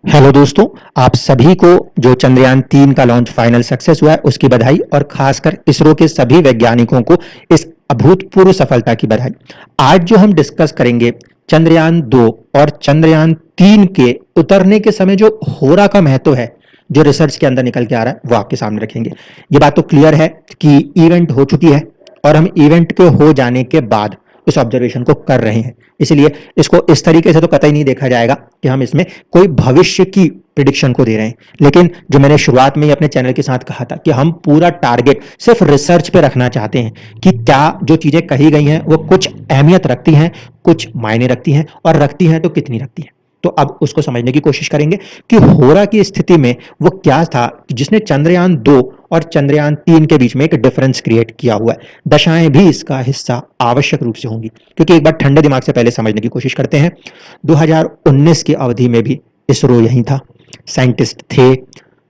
Hello दोस्तों, आप सभी को जो चंद्रयान 3 का लॉन्च फाइनल सक्सेस हुआ है उसकी बधाई और खासकर इसरो के सभी वैज्ञानिकों को इस अभूतपूर्व सफलता की बधाई। आज जो हम डिस्कस करेंगे चंद्रयान 2 और चंद्रयान 3 के उतरने के समय जो होरा का महत्व है, जो रिसर्च के अंदर निकल के आ रहा है, वो आपके सामने रखेंगे। ये बात तो क्लियर है कि इवेंट हो चुकी है और हम इवेंट के हो जाने के बाद इस ऑब्जर्वेशन को कर रहे हैं, इसलिए इसको इस तरीके से तो कतई नहीं देखा जाएगा कि हम इसमें कोई भविष्य की प्रिडिक्शन को दे रहे हैं। लेकिन जो मैंने शुरुआत में ही अपने चैनल के साथ कहा था कि हम पूरा टारगेट सिर्फ रिसर्च पे रखना चाहते हैं कि क्या जो चीजें कही गई हैं वो कुछ अहमियत रखती हैं, कुछ मायने रखती हैं, और रखती हैं तो कितनी रखती हैं। तो अब उसको समझने की कोशिश करेंगे कि होरा की स्थिति में वो क्या था जिसने चंद्रयान 2 और चंद्रयान 3 के बीच में एक डिफरेंस क्रिएट किया हुआ है। दशाएं भी इसका हिस्सा आवश्यक रूप से होंगी, क्योंकि एक बार ठंडे दिमाग से पहले समझने की कोशिश करते हैं। 2019 की अवधि में भी इसरो यही था, साइंटिस्ट थे।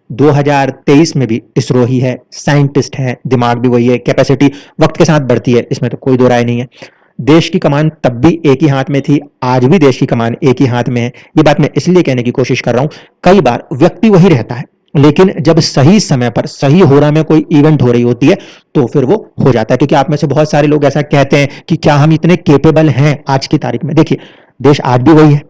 2023 में भी इसरो ही है, साइंटिस्ट है, दिमाग भी वही है, कैपेसिटी वक्त के साथ बढ़ती है, इसमें तो कोई दो राय नहीं है। देश की कमान तब भी एक ही हाथ में थी, आज भी देश की कमान एक ही हाथ में है। ये बात मैं इसलिए कहने की कोशिश कर रहा हूं, कई बार व्यक्ति वही रहता है, लेकिन जब सही समय पर सही होरा में कोई इवेंट हो रही होती है तो फिर वो हो जाता है। क्योंकि आप में से बहुत सारे लोग ऐसा कहते हैं कि क्या हम इतने केपेबल हैं आज की तारीख में। देखिए, देश आज भी वही है,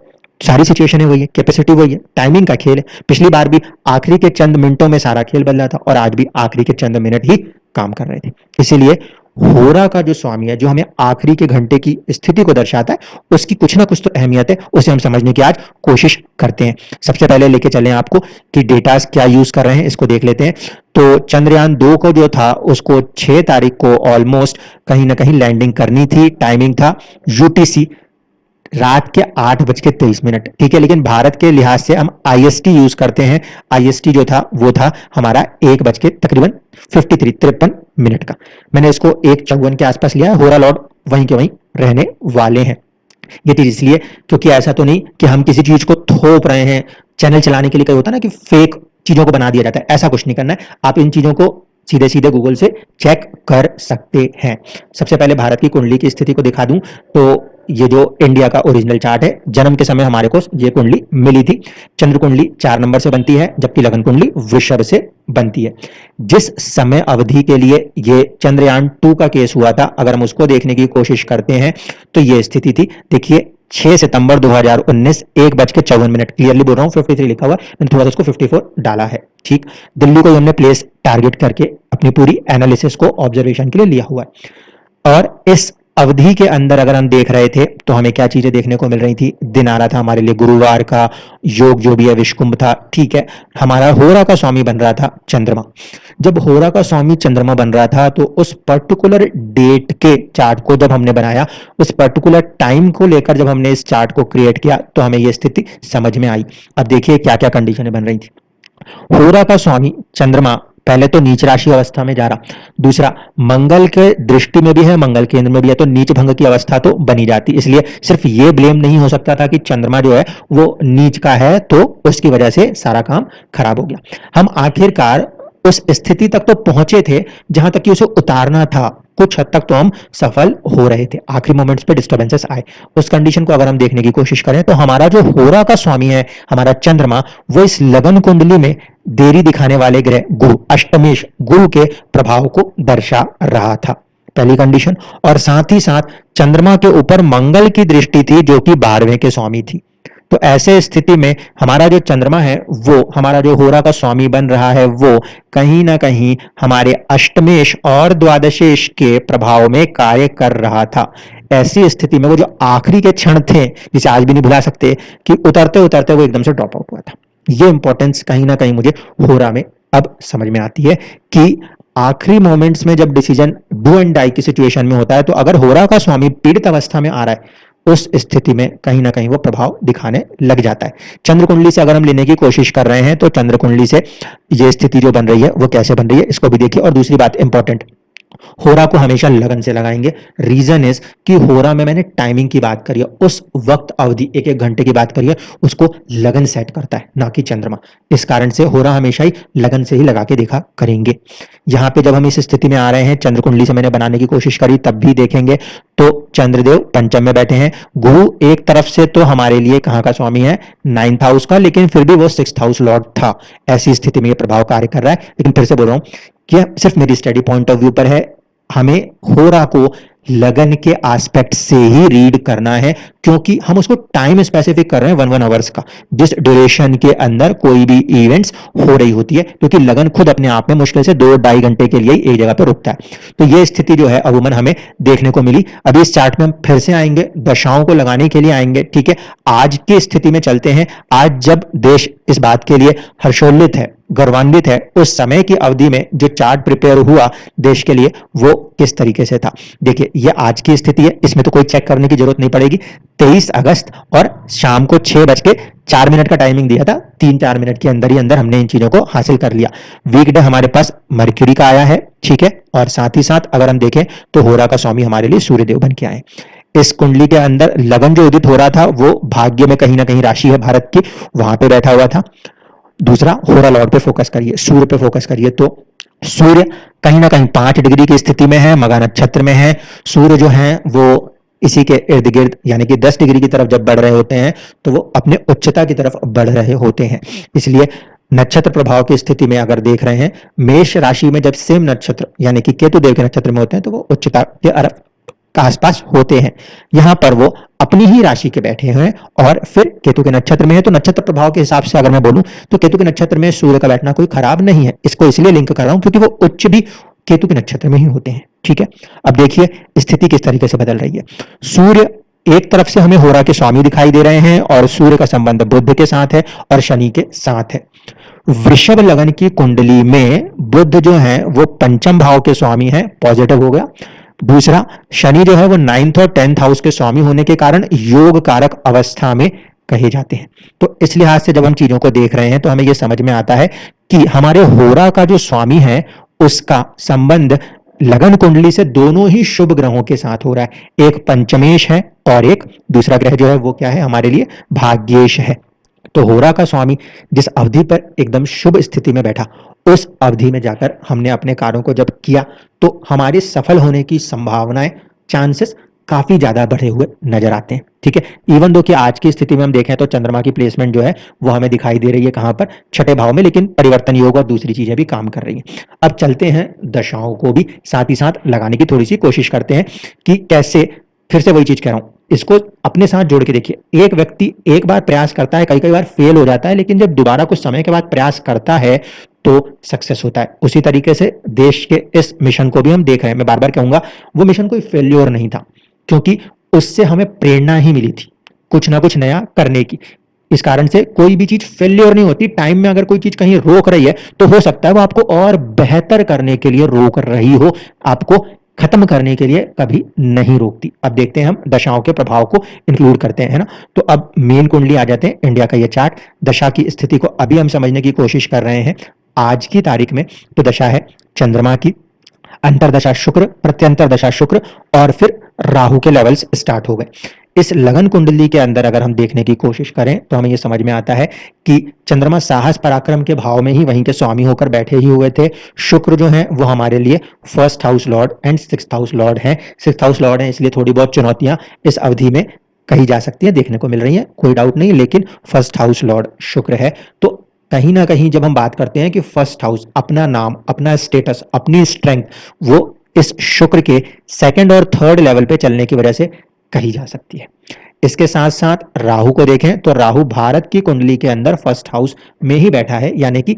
सारी सिचुएशन है वही है, कैपेसिटी वही है, टाइमिंग का खेल है। पिछली बार भी आखिरी के चंद मिनटों में सारा खेल बदला था और आज भी आखिरी के चंद मिनट ही काम कर रहे थे। इसीलिए होरा का जो स्वामी है, जो हमें आखिरी के घंटे की स्थिति को दर्शाता है, उसकी कुछ ना कुछ तो अहमियत है, उसे हम समझने की आज कोशिश करते हैं। सबसे पहले लेके चलें आपको कि डेटा क्या यूज कर रहे हैं, इसको देख लेते हैं। तो चंद्रयान 2 को जो था उसको 6 तारीख को ऑलमोस्ट कहीं ना कहीं लैंडिंग करनी थी। टाइमिंग था यूटीसी रात के 8:23, ठीक है। लेकिन भारत के लिहाज से हम आईएसटी यूज करते हैं। आईएसटी जो था वो था हमारा 1 बज के तकरीबन 53 का। मैंने इसको 1:54 के आसपास लिया है। होरा लॉर्ड वहीं के वहीं रहने वाले हैं। ये चीज इसलिए क्योंकि ऐसा तो नहीं कि हम किसी चीज को थोप रहे हैं, चैनल चलाने के लिए कहीं होता है ना कि फेक चीजों को बना दिया जाता है, ऐसा कुछ नहीं करना है। आप इन चीजों को सीधे सीधे गूगल से चेक कर सकते हैं। सबसे पहले भारत की कुंडली की स्थिति को दिखा दूं तो ये जो इंडिया का ओरिजिनल चार्ट है, जन्म के समय हमारे को ये कुंडली मिली थी। चंद्र कुंडली 4 नंबर से बनती है, जबकि लगन कुंडली वृषभ से बनती है। जिस समय अवधि के लिए ये चंद्रयान 2 का केस हुआ था, अगर हम उसको देखने की कोशिश करते हैं तो ये स्थिति थी। देखिए, 6 सितंबर 2019 1:54, क्लियरली बोल रहा हूं, 53 लिखा हुआ, मैंने थोड़ा सा उसको 54 डाला है, ठीक। दिल्ली को हमने प्लेस टारगेट करके अपनी पूरी एनालिसिस को ऑब्जर्वेशन के लिए लिया हुआ है। और इस अवधि के अंदर अगर हम देख रहे थे तो हमें क्या चीजें देखने को मिल रही थी। दिन आ रहा था हमारे लिए गुरुवार का, योग जो भी है विषकुंभ था, ठीक है। हमारा होरा का स्वामी बन रहा था चंद्रमा। जब होरा का स्वामी चंद्रमा बन रहा था तो उस पर्टिकुलर डेट के चार्ट को जब हमने बनाया, उस पर्टिकुलर टाइम को लेकर जब हमने इस चार्ट को क्रिएट किया तो हमें यह स्थिति समझ में आई। अब देखिए क्या क्या कंडीशनें बन रही थी। होरा का स्वामी चंद्रमा पहले तो नीच राशि अवस्था में जा रहा, दूसरा मंगल के दृष्टि में भी है, मंगल केंद्र में भी है, तो नीच भंग की अवस्था तो बनी जाती। इसलिए सिर्फ ये ब्लेम नहीं हो सकता था कि चंद्रमा जो है वो नीच का है तो उसकी वजह से सारा काम खराब हो गया। हम आखिरकार उस स्थिति तक तो पहुंचे थे जहां तक कि उसे उतारना था। कुछ हद तक तो हम सफल हो रहे थे, आखिरी मोमेंट्स पे डिस्टर्बेंसेस आए। उस कंडीशन को अगर हम देखने की कोशिश करें तो हमारा जो होरा का स्वामी है, हमारा चंद्रमा, वो इस लगन कुंडली में देरी दिखाने वाले ग्रह गुरु, अष्टमेश गुरु के प्रभाव को दर्शा रहा था, पहली कंडीशन। और साथ ही साथ चंद्रमा के ऊपर मंगल की दृष्टि थी जो कि 12वें के स्वामी थी। तो ऐसे स्थिति में हमारा जो चंद्रमा है, वो हमारा जो होरा का स्वामी बन रहा है, वो कहीं ना कहीं हमारे अष्टमेश और द्वादशेश के प्रभाव में कार्य कर रहा था। ऐसी स्थिति में वो जो आखिरी के क्षण थे, जिसे आज भी नहीं भुला सकते, कि उतरते उतरते वो एकदम से ड्रॉप आउट हुआ था। ये इंपॉर्टेंस कहीं ना कहीं मुझे होरा में अब समझ में आती है कि आखिरी मोमेंट्स में जब डिसीजन डू एंड डाई की सिचुएशन में होता है, तो अगर होरा का स्वामी पीड़ित अवस्था में आ रहा है, उस स्थिति में कहीं ना कहीं वो प्रभाव दिखाने लग जाता है। चंद्र कुंडली से अगर हम लेने की कोशिश कर रहे हैं तो चंद्र कुंडली से ये स्थिति जो बन रही है वो कैसे बन रही है, इसको भी देखिए। और दूसरी बात इंपॉर्टेंट, होरा को हमेशा लगन से लगाएंगे। रीजन इज कि होरा में मैंने टाइमिंग की बात करी है, उस वक्त अवधि एक एक घंटे की बात करी है, उसको लगन सेट करता है, ना कि चंद्रमा। इस कारण से होरा हमेशा ही लगन से ही लगा के देखा करेंगे। यहाँ पे जब हम इस स्थिति में आ रहे हैं, चंद्र कुंडली से मैंने बनाने की कोशिश करी, तब भी देखेंगे तो चंद्रदेव पंचम में बैठे हैं। गुरु एक तरफ से तो हमारे लिए कहाँ का स्वामी है, 9th हाउस का, लेकिन फिर भी वो 6th हाउस लॉर्ड था। ऐसी स्थिति में ये प्रभाव कार्य कर रहा है। लेकिन फिर से बोल रहा हूं कि सिर्फ मेरी स्टडी पॉइंट ऑफ व्यू पर है, हमें होरा को लगन के एस्पेक्ट से ही रीड करना है, क्योंकि हम उसको टाइम स्पेसिफिक कर रहे हैं 1 आवर्स का, जिस ड्यूरेशन के अंदर कोई भी इवेंट्स हो रही होती है, क्योंकि लगन खुद अपने आप में मुश्किल से 2-2.5 घंटे के लिए एक जगह पर रुकता है। तो यह स्थिति जो है अमूमन हमें देखने को मिली। अभी इस चार्ट में हम फिर से आएंगे, दशाओं को लगाने के लिए आएंगे, ठीक है। आज की स्थिति में चलते हैं। आज जब देश इस बात के लिए हर्षोल्लित है, गौरवान्वित है, उस समय की अवधि में जो चार्ट प्रिपेयर हुआ देश के लिए, वो किस तरीके से था। देखिए, ये आज की स्थिति है, इसमें तो कोई चेक करने की जरूरत नहीं पड़ेगी। 23 अगस्त और शाम को 6:04 का टाइमिंग दिया था। 3-4 मिनट के अंदर ही अंदर हमने इन चीजों को हासिल कर लिया। वीकडे हमारे पास मर्क्यूरी का आया है, ठीक है, और साथ ही साथ अगर हम देखें तो होरा का स्वामी हमारे लिए सूर्यदेव बन के आए। इस कुंडली के अंदर लगन जो उदित हो रहा था वो भाग्य में कहीं ना कहीं राशि है भारत की, वहां पे बैठा हुआ था। दूसरा, होरा लॉर्ड पे फोकस करिए, सूर्य पे फोकस करिए, तो सूर्य कहीं ना कहीं 5 डिग्री की स्थिति में है, मघा नक्षत्र में है। सूर्य जो है वो इसी के इर्द गिर्द यानी कि 10 डिग्री की तरफ जब बढ़ रहे होते हैं तो वो अपने उच्चता की तरफ बढ़ रहे होते हैं। इसलिए नक्षत्र प्रभाव की स्थिति में अगर देख रहे हैं, मेष राशि में जब सेम नक्षत्र यानी कि केतु देव के नक्षत्र में होते हैं तो वो उच्चता के आसपास होते हैं। यहां पर वो अपनी ही राशि के बैठे हैं और फिर केतु के नक्षत्र में है। तो नक्षत्र प्रभाव के हिसाब से अगर मैं बोलूं तो केतु के नक्षत्र में सूर्य का बैठना कोई खराब नहीं है। इसको इसलिए लिंक कर रहा हूं क्योंकि वो उच्च भी केतु के नक्षत्र में ही होते हैं, ठीक है। अब देखिए स्थिति किस तरीके से बदल रही है। सूर्य एक तरफ से हमें होरा के स्वामी दिखाई दे रहे हैं और सूर्य का संबंध बुध के साथ है और शनि के साथ है। वृषभ लगन की कुंडली में बुध जो है वो पंचम भाव के स्वामी है, पॉजिटिव हो गया। दूसरा, शनि जो है वो 9th और 10th हाउस के स्वामी होने के कारण योग कारक अवस्था में कहे जाते हैं। तो इस लिहाज से जब हम चीजों को देख रहे हैं तो हमें यह समझ में आता है कि हमारे होरा का जो स्वामी है उसका संबंध लगन कुंडली से दोनों ही शुभ ग्रहों के साथ हो रहा है। एक पंचमेश है और एक दूसरा ग्रह जो है वो क्या है, हमारे लिए भाग्येश है। तो होरा का स्वामी जिस अवधि पर एकदम शुभ स्थिति में बैठा, उस अवधि में जाकर हमने अपने कार्यों को जब किया तो हमारे सफल होने की संभावनाएं, चांसेस काफी ज्यादा बढ़े हुए नजर आते हैं, ठीक है। इवन दो कि आज की स्थिति में हम देखें तो चंद्रमा की प्लेसमेंट जो है वो हमें दिखाई दे रही है कहां पर, 6ठे भाव में, लेकिन परिवर्तन योग और दूसरी चीजें भी काम कर रही हैं। अब चलते हैं दशाओं को भी साथ ही साथ लगाने की थोड़ी सी कोशिश करते हैं कि कैसे, फिर से वही चीज कह रहा हूं, इसको अपने साथ जोड़ के देखिए। एक व्यक्ति एक बार प्रयास करता है, कई कई बार फेल हो जाता है, लेकिन जब दोबारा कुछ समय के बाद प्रयास करता है तो सक्सेस होता है। उसी तरीके से देश के इस मिशन को भी हम देख रहे हैं। मैं बार बार कहूंगा वो मिशन कोई फेल्योर नहीं था, क्योंकि उससे हमें प्रेरणा ही मिली थी कुछ ना कुछ नया करने की। इस कारण से कोई भी चीज फेल्योर नहीं होती। टाइम में अगर कोई चीज कहीं रोक रही है तो हो सकता है वो आपको और बेहतर करने के लिए रोक रही हो, आपको खत्म करने के लिए कभी नहीं रोकती। अब देखते हैं हम दशाओं के प्रभाव को इंक्लूड करते हैं, है ना। तो अब मेन कुंडली आ जाते हैं, इंडिया का ये चार्ट। दशा की स्थिति को अभी हम समझने की कोशिश कर रहे हैं आज की तारीख में। तो दशा है चंद्रमा की, अंतरदशा शुक्र, प्रत्यंतर दशा शुक्र, और फिर राहु के लेवल्स स्टार्ट हो गए। इस लगन कुंडली के अंदर अगर हम देखने की कोशिश करें तो हमें यह समझ में आता है कि चंद्रमा साहस पराक्रम के भाव में ही वहीं के स्वामी होकर बैठे ही हुए थे। शुक्र जो है वो हमारे लिए 1st house Lord and 6th house Lord है। 6th हाउस लॉर्ड है, इसलिए थोड़ी बहुत चुनौतियां इस अवधि में कही जा सकती है, देखने को मिल रही है, कोई डाउट नहीं। लेकिन 1st हाउस लॉर्ड शुक्र है। तो कहीं ना कहीं जब हम बात करते हैं कि 1st हाउस अपना नाम, अपना स्टेटस, अपनी स्ट्रेंथ, वो इस शुक्र के 2nd और 3rd लेवल पे चलने की वजह से कही जा सकती है। इसके साथ साथ राहु को देखें तो राहु भारत की कुंडली के अंदर 1st हाउस में ही बैठा है, यानी कि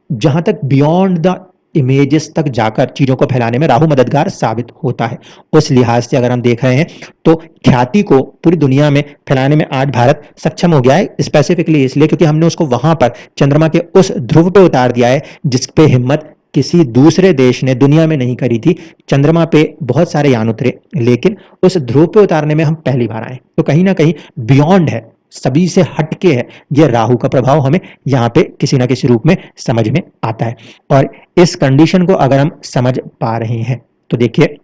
जहां तक बियॉन्ड द इमेजेस तक जाकर चीजों को फैलाने में राहु मददगार साबित होता है। उस लिहाज से अगर हम देख रहे हैं तो ख्याति को पूरी दुनिया में फैलाने में आज भारत सक्षम हो गया है, स्पेसिफिकली इसलिए क्योंकि हमने उसको वहां पर चंद्रमा के उस ध्रुव पे उतार दिया है जिस पे हिम्मत किसी दूसरे देश ने दुनिया में नहीं करी थी। चंद्रमा पे बहुत सारे यान उतरे, लेकिन उस ध्रुव पे उतारने में हम पहली बार आए। तो कहीं ना कहीं बियॉन्ड है, सभी से हटके है। यह राहु का प्रभाव हमें यहाँ पे किसी ना किसी रूप में समझ में आता है। और इस कंडीशन को अगर हम समझ पा रहे हैं तो देखिए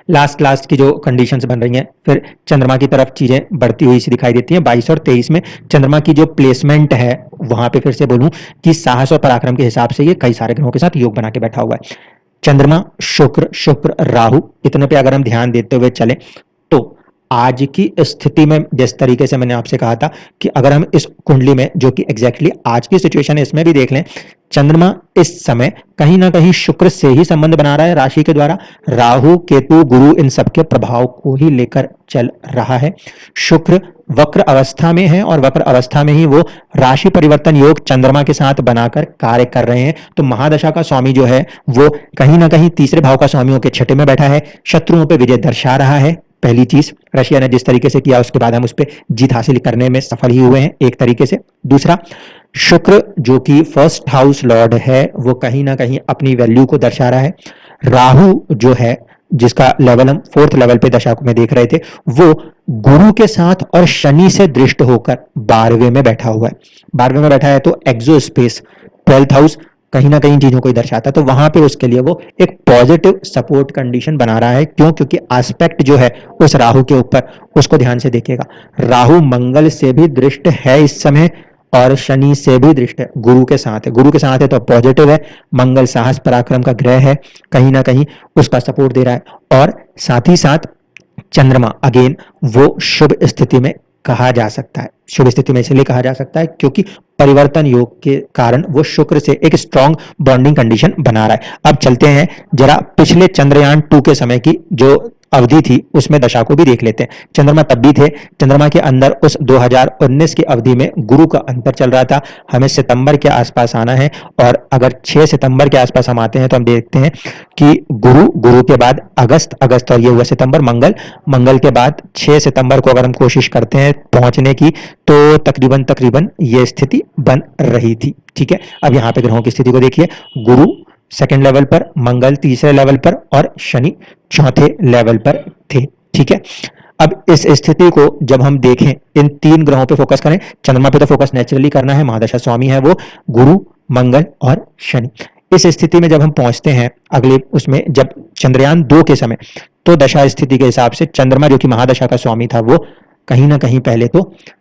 लास्ट लास्ट की जो कंडीशंस बन रही हैं, फिर चंद्रमा की तरफ चीजें बढ़ती हुई सी दिखाई देती हैं। 22 और 23 में चंद्रमा की जो प्लेसमेंट है, वहां पे फिर से बोलूं कि साहस और पराक्रम के हिसाब से ये कई सारे ग्रहों के साथ योग बना के बैठा हुआ है। चंद्रमा, शुक्र, राहु, इतने पे अगर हम ध्यान देते हुए चले तो आज की स्थिति में जिस तरीके से मैंने आपसे कहा था कि अगर हम इस कुंडली में, जो कि एग्जैक्टली आज की सिचुएशन है, इसमें भी देख लें, चंद्रमा इस समय कहीं ना कहीं शुक्र से ही संबंध बना रहा है राशि के द्वारा, राहु, केतु, गुरु इन सबके प्रभाव को ही लेकर चल रहा है। शुक्र वक्र अवस्था में है और वक्र अवस्था में ही वो राशि परिवर्तन योग चंद्रमा के साथ बनाकर कार्य कर रहे हैं। तो महादशा का स्वामी जो है वो कहीं ना कहीं तीसरे भाव का स्वामियों के छठे में बैठा है, शत्रुओं पे विजय दर्शा रहा है। पहली चीज, रशिया ने जिस तरीके से किया उसके बाद हम उस पर जीत हासिल करने में सफल ही हुए हैं एक तरीके से। दूसरा, शुक्र जो कि फर्स्ट हाउस लॉर्ड है, वो कहीं ना कहीं अपनी वैल्यू को दर्शा रहा है। राहु जो है, जिसका लेवल हम 4th लेवल पे दशा में देख रहे थे, वो गुरु के साथ और शनि से दृष्ट होकर 12वें में बैठा हुआ है। 12वें में बैठा है तो एक्सो स्पेस, 12th हाउस कहीं ना कहीं चीजों को ही दर्शाता है। तो वहां पे उसके लिए वो एक पॉजिटिव सपोर्ट कंडीशन बना रहा है। क्यों? क्योंकि एस्पेक्ट जो है उस राहु के ऊपर, उसको ध्यान से देखिएगा, राहु मंगल से भी दृष्ट है इस समय और शनि से भी दृष्ट है, गुरु के साथ है। गुरु के साथ है तो पॉजिटिव है, मंगल साहस पराक्रम का ग्रह है, कहीं ना कहीं उसका सपोर्ट दे रहा है। और साथ ही साथ चंद्रमा अगेन वो शुभ स्थिति में कहा जा सकता है। शुभ स्थिति में इसलिए कहा जा सकता है क्योंकि परिवर्तन योग के कारण वो शुक्र से एक स्ट्रॉन्ग बॉन्डिंग कंडीशन बना रहा है। अब चलते हैं जरा पिछले चंद्रयान 2 के समय की जो अवधि थी उसमें दशा को भी देख लेते हैं। चंद्रमा तब भी थे, चंद्रमा के अंदर उस 2019 की अवधि में गुरु का अंतर चल रहा था। हमें सितंबर के आसपास आना है और अगर 6 सितंबर के आसपास हम आते हैं तो हम देखते हैं कि गुरु के बाद अगस्त और ये हुआ सितंबर, मंगल के बाद 6 सितंबर को अगर हम कोशिश करते हैं पहुंचने की तो तकरीबन ये स्थिति बन रही थी। ठीक है, अब यहाँ पे ग्रहों की स्थिति को देखिए, गुरु 2nd लेवल पर, मंगल 3रे लेवल पर और शनि 4थे लेवल पर थे। ठीक है, अब इस स्थिति को जब हम देखें, इन 3 ग्रहों पे फोकस करें, चंद्रमा पे तो फोकस नेचुरली करना है, महादशा स्वामी है वो गुरु, मंगल और शनि। इस स्थिति में जब हम पहुंचते हैं अगले उसमें, जब चंद्रयान 2 के समय, तो दशा स्थिति के हिसाब से चंद्रमा जो कि महादशा का स्वामी था वो कहीं ना कहीं पहले तो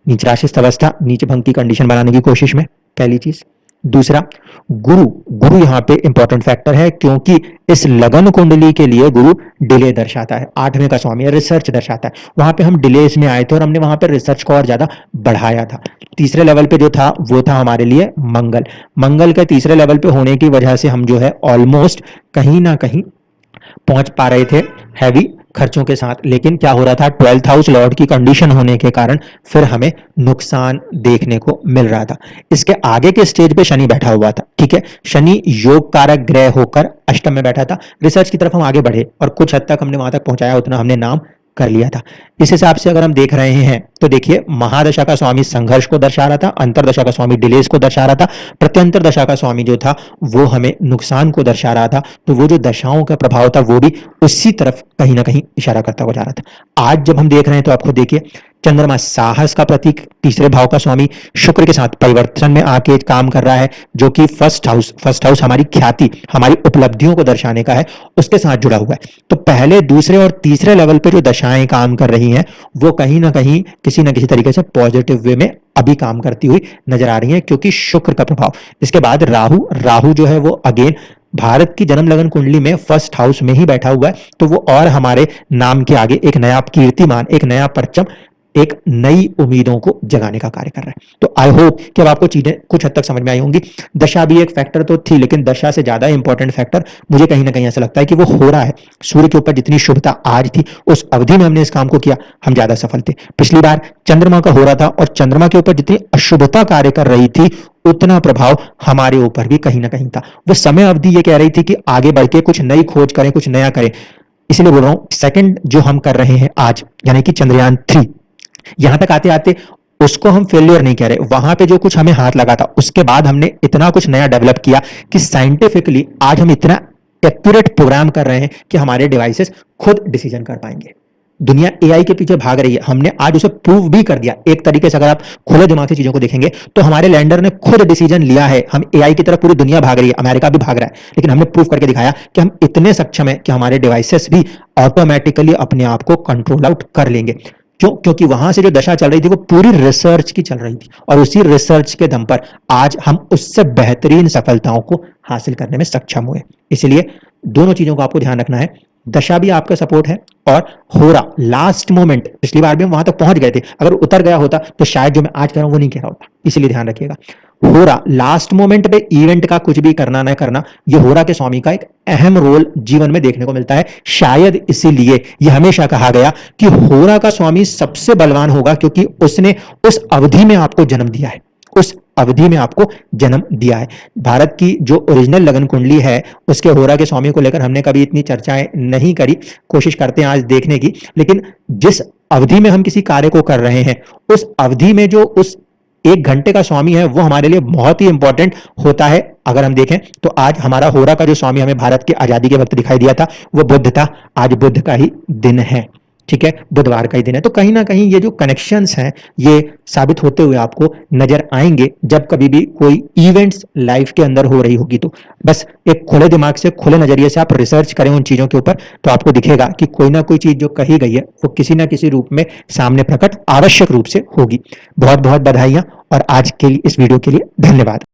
नीच राशिस्थ अवस्था, नीच भंग की कंडीशन बनाने की कोशिश में, पहली चीज। दूसरा, गुरु यहाँ पे इंपॉर्टेंट फैक्टर है क्योंकि इस लगन कुंडली के लिए गुरु डिले दर्शाता है, 8वें का स्वामी है, रिसर्च दर्शाता है। वहां पे हम डिले में आए थे और हमने वहां पे रिसर्च को और ज्यादा बढ़ाया था। तीसरे लेवल पे जो था वो था हमारे लिए मंगल के तीसरे लेवल पे होने की वजह से हम जो है ऑलमोस्ट कहीं ना कहीं पहुंच पा रहे थे हैवी खर्चों के साथ। लेकिन क्या हो रहा था, 12th हाउस लॉर्ड की कंडीशन होने के कारण फिर हमें नुकसान देखने को मिल रहा था। इसके आगे के स्टेज पे शनि बैठा हुआ था। ठीक है, शनि योग कारक ग्रह होकर अष्टम में बैठा था। रिसर्च की तरफ हम आगे बढ़े और कुछ हद तक हमने वहां तक पहुंचाया, उतना हमने नाम कर लिया था। इस हिसाब से अगर हम देख रहे हैं तो देखिए, महादशा का स्वामी संघर्ष को दर्शा रहा था, अंतरदशा का स्वामी डिलेस को दर्शा रहा था, प्रत्यंतर दशा का स्वामी जो था वो हमें नुकसान को दर्शा रहा था। तो वो जो दशाओं का प्रभाव था वो भी उसी तरफ कहीं ना कहीं इशारा करता हुआ जा रहा था। आज जब हम देख रहे हैं तो आपको देखिए, चंद्रमा साहस का प्रतीक, तीसरे भाव का स्वामी, शुक्र के साथ परिवर्तन में आके काम कर रहा है, जो कि फर्स्ट हाउस हमारी ख्याति, हमारी उपलब्धियों को दर्शाने का है, उसके साथ जुड़ा हुआ है। तो पहले, दूसरे और तीसरे लेवल पे जो दशाएं काम कर रही हैं वो कहीं ना कहीं किसी ना किसी तरीके से पॉजिटिव वे में अभी काम करती हुई नजर आ रही है क्योंकि शुक्र का प्रभाव। इसके बाद राहु जो है वो अगेन भारत की जन्म लगन कुंडली में फर्स्ट हाउस में ही बैठा हुआ है, तो वो और हमारे नाम के आगे एक नया कीर्तिमान, एक नया परचम, एक नई उम्मीदों को जगाने का कार्य कर रहा है। तो आई होप कि अब आपको चीजें कुछ हद तक समझ में आई होंगी। दशा भी एक फैक्टर तो थी, लेकिन दशा से ज्यादा इंपॉर्टेंट फैक्टर मुझे कहीं ना कहीं ऐसा लगता है कि वो हो रहा है। सूर्य के ऊपर जितनी शुभता आज थी, उस अवधि में हमने इस काम को किया, हम ज्यादा सफल थे। पिछली बार चंद्रमा का हो रहा था और चंद्रमा के ऊपर जितनी अशुभता कार्य कर रही थी, उतना प्रभाव हमारे ऊपर भी कहीं ना कहीं था। वो समय अवधि ये कह रही थी कि आगे बढ़ के कुछ नई खोज करें, कुछ नया करें। इसलिए बोल रहा हूं, सेकंड जो हम कर रहे हैं आज, यानी कि चंद्रयान 3, यहां तक आते आते उसको हम फेलियर नहीं कह रहे। वहां पे जो कुछ हमें हाथ लगा था, उसके बाद हमने इतना कुछ नया डेवलप किया कि साइंटिफिकली आज हम इतना एक्यूरेट प्रोग्राम कर रहे हैं कि हमारे डिवाइसेस खुद डिसीजन कर पाएंगे। दुनिया एआई के पीछे भाग रही है, हमने आज उसे प्रूव भी कर दिया। एक तरीके से अगर आप खुले दिमाग से चीजों को देखेंगे तो हमारे लैंडर ने खुद डिसीजन लिया है। हम एआई की तरफ पूरी दुनिया भाग रही है, अमेरिका भी भाग रहा है, लेकिन हमने प्रूव करके दिखाया कि हम इतने सक्षम है कि हमारे डिवाइसेस भी ऑटोमेटिकली अपने आप को कंट्रोल आउट कर लेंगे। क्यों? क्योंकि वहां से जो दशा चल रही थी वो पूरी रिसर्च की चल रही थी, और उसी रिसर्च के दम पर आज हम उससे बेहतरीन सफलताओं को हासिल करने में सक्षम हुए। इसलिए दोनों चीजों को आपको ध्यान रखना है, दशा भी आपका सपोर्ट है और हो रहा लास्ट मोमेंट, पिछली बार भी हम वहां तक पहुंच गए थे, अगर उतर गया होता तो शायद जो मैं आज कह रहा हूं वो नहीं कह रहा होता। इसलिए ध्यान रखिएगा, हो रहा लास्ट मोमेंट पे इवेंट का कुछ भी करना ना करना, ये हो रहा के स्वामी का एक अहम रोल जीवन में देखने को मिलता है। शायद इसीलिए ये हमेशा कहा गया कि होरा का स्वामी सबसे बलवान होगा, क्योंकि उसने उस अवधि में आपको जन्म दिया है, उस अवधि में आपको जन्म दिया है। भारत की जो ओरिजिनल लगन कुंडली है उसके होरा के स्वामी को लेकर हमने कभी इतनी चर्चाएं नहीं करी, कोशिश करते हैं आज देखने की, लेकिन जिस अवधि में हम किसी कार्य को कर रहे हैं उस अवधि में जो उस 1 घंटे का स्वामी है वो हमारे लिए बहुत ही इंपॉर्टेंट होता है। अगर हम देखें तो आज हमारा होरा का जो स्वामी हमें भारत की आजादी के वक्त दिखाई दिया था वो बुद्ध था, आज बुद्ध का ही दिन है, ठीक है, बुधवार का ही दिन है। तो कहीं ना कहीं ये जो कनेक्शंस हैं ये साबित होते हुए आपको नजर आएंगे जब कभी भी कोई इवेंट्स लाइफ के अंदर हो रही होगी। तो बस एक खुले दिमाग से, खुले नजरिए से आप रिसर्च करें उन चीजों के ऊपर, तो आपको दिखेगा कि कोई ना कोई चीज जो कही गई है वो किसी ना किसी रूप में सामने प्रकट आवश्यक रूप से होगी। बहुत बहुत बधाइयां और आज के लिए इस वीडियो के लिए धन्यवाद।